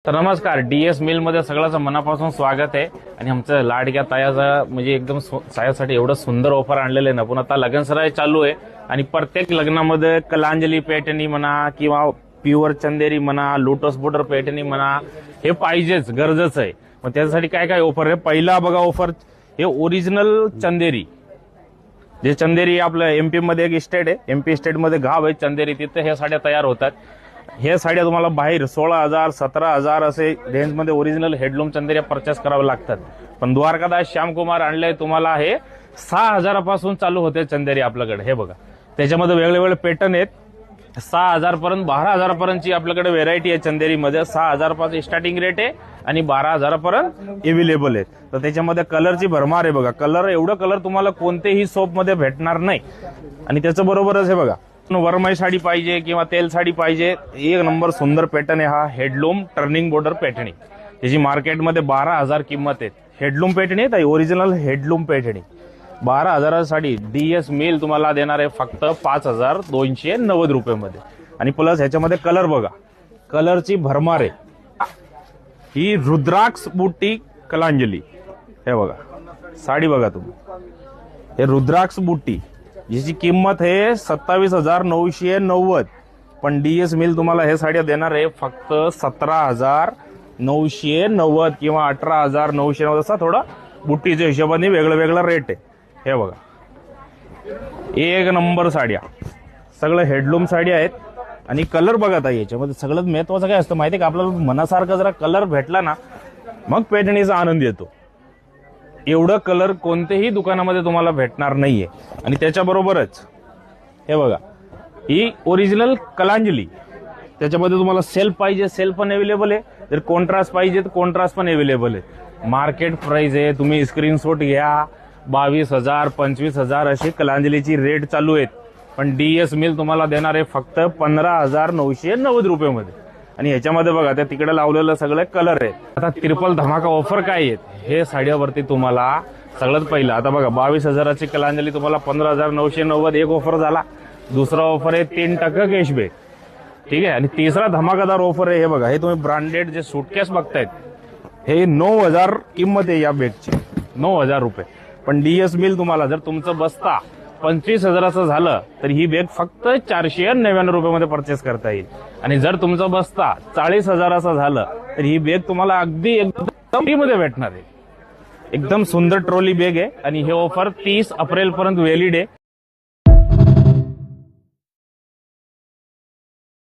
तर नमस्कार, DS mill मध्ये सगळ्यांचं मनापासून स्वागत आहे. आणि आमचं लाडक्या तायाचा म्हणजे एकदम सायासाठी एवढं सुंदर ऑफर आणलेलं आहे ना. पण आता लग्नसराई चालू आहे आणि प्रत्येक लग्नामध्ये कलांजली पैठणी म्हणा किंवा प्युअर चंदेरी म्हणा, लोटस बॉर्डर पैठणी म्हणा, हे पाहिजेच, गरजेचं आहे. मग त्यासाठी काय काय ऑफर आहे? पहिला बघा ऑफर, हे ओरिजिनल चंदेरी. जे चंदेरी आपलं एमपी मध्ये एक स्टेट आहे, एमपी स्टेट मध्ये गाव आहे चंदेरी, तिथे हे साड्या तयार होतात. हे साड्या तुम्हाला बाहेर 16,000 17,000 असे रेंजमध्ये ओरिजिनल हेडलूम चंदेऱ्या परचेस कराव्या लागतात. पण द्वारकादास श्यामकुमार आणले तुम्हाला हे 6,000 पासून चालू होते चंदेरी आपल्याकडे. हे बघा, त्याच्यामध्ये वेगवेगळे पॅटर्न आहेत. 6,000 पर्यंत 12,000 पर्यंतची आपल्याकडे व्हेरायटी आहे चंदेरीमध्ये. 6,000 पासून स्टार्टिंग रेट आहे आणि 12,000 पर्यंत अवेलेबल आहे. तर त्याच्यामध्ये कलरची भरमार आहे बघा. कलर एवढं कलर तुम्हाला कोणतेही सोप मध्ये भेटणार नाही. आणि त्याच्या बरोबरच हे बघा, वरमाई साडी पाहिजे किंवा तेल साडी पाहिजे, एक नंबर सुंदर पॅटर्न आहे हा हेडलूम टर्निंग बॉर्डर पैठणी. त्याची मार्केटमध्ये 12,000 किंमत आहे. हेडलूम पैठणी आहे, original handloom Paithani. 12,000 sari DS mill तुम्हाला देणार आहे फक्त 5,290 रुपयामध्ये. आणि प्लस ह्याच्यामध्ये कलर बघा, कलरची भरमार आहे. ही रुद्राक्ष बुट्टी कलांजली. हे बघा साडी बघा तुम्ही, हे रुद्राक्ष बुट्टी जिची किंमत आहे 27,990. पण डीएस मिल तुम्हाला हे साड्या देणार आहे फक्त 17,990 किंवा 18,990. असा थोडा बुट्टीच्या हिशोबाने वेगळं वेगळं रेट आहे. हे बघा, एक नंबर साड्या, सगळं हेडलूम साड्या आहेत. आणि कलर बघा ताई, याच्यामध्ये सगळ्यात महत्वाचं काय असतं माहिती आहे का? आपल्याला मनासारखा जरा कलर भेटला ना, मग पैठणीचा आनंद येतो. एवढं कलर कोणत्याही दुकानामध्ये तुम्हाला भेटणार नाहीये. आणि त्याच्याबरोबरच हे बघा, ही ओरिजिनल कलांजली. त्याच्यामध्ये तुम्हाला सेल्फ पाहिजे, सेल्फ पण अवेलेबल आहे. जर कॉन्ट्रास्ट पाहिजे तर कॉन्ट्रास्ट पण अवेलेबल आहे. मार्केट प्राइस आहे, तुम्ही स्क्रीनशॉट घ्या, 22,000 25,000 अशी कलांजलीची रेट चालू आहेत. पण डीएस मिल तुम्हाला देणार आहे फक्त 15,990 रुपयामध्ये. आणि ह्याच्यामध्ये बघा, त्या तिकडे लावलेलं सगळे कलर आहे. आता ट्रिपल धमाका ऑफर काय आहेत हे साड्यावरती तुम्हाला सगळ्यात पहिलं. आता बघा, 22,000ची कलांजली तुम्हाला 15,990 एक ऑफर झाला. दुसरा ऑफर आहे 3% कॅशबॅक, ठीक आहे. आणि तिसरा धमाकादार ऑफर आहे, हे बघा, हे तुम्ही ब्रँडेड जे सूटकेस बघतायत, हे 9,000 किंमत आहे या बॅगची, 9,000 रुपये. पण डीएस मिल तुम्हाला जर तुमचं बसता 25,000चं झालं तर ही बॅग फक्त 499 रुपयामध्ये परचेस करता येईल. आणि जर तुमचं बसता 40,000चं झालं तर ही बॅग तुम्हाला अगदी एकदम फ्रीमध्ये भेटणार आहे. एकदम सुंदर ट्रॉली बॅग आहे. आणि हे ऑफर 30 एप्रिल पर्यंत व्हॅलिड आहे.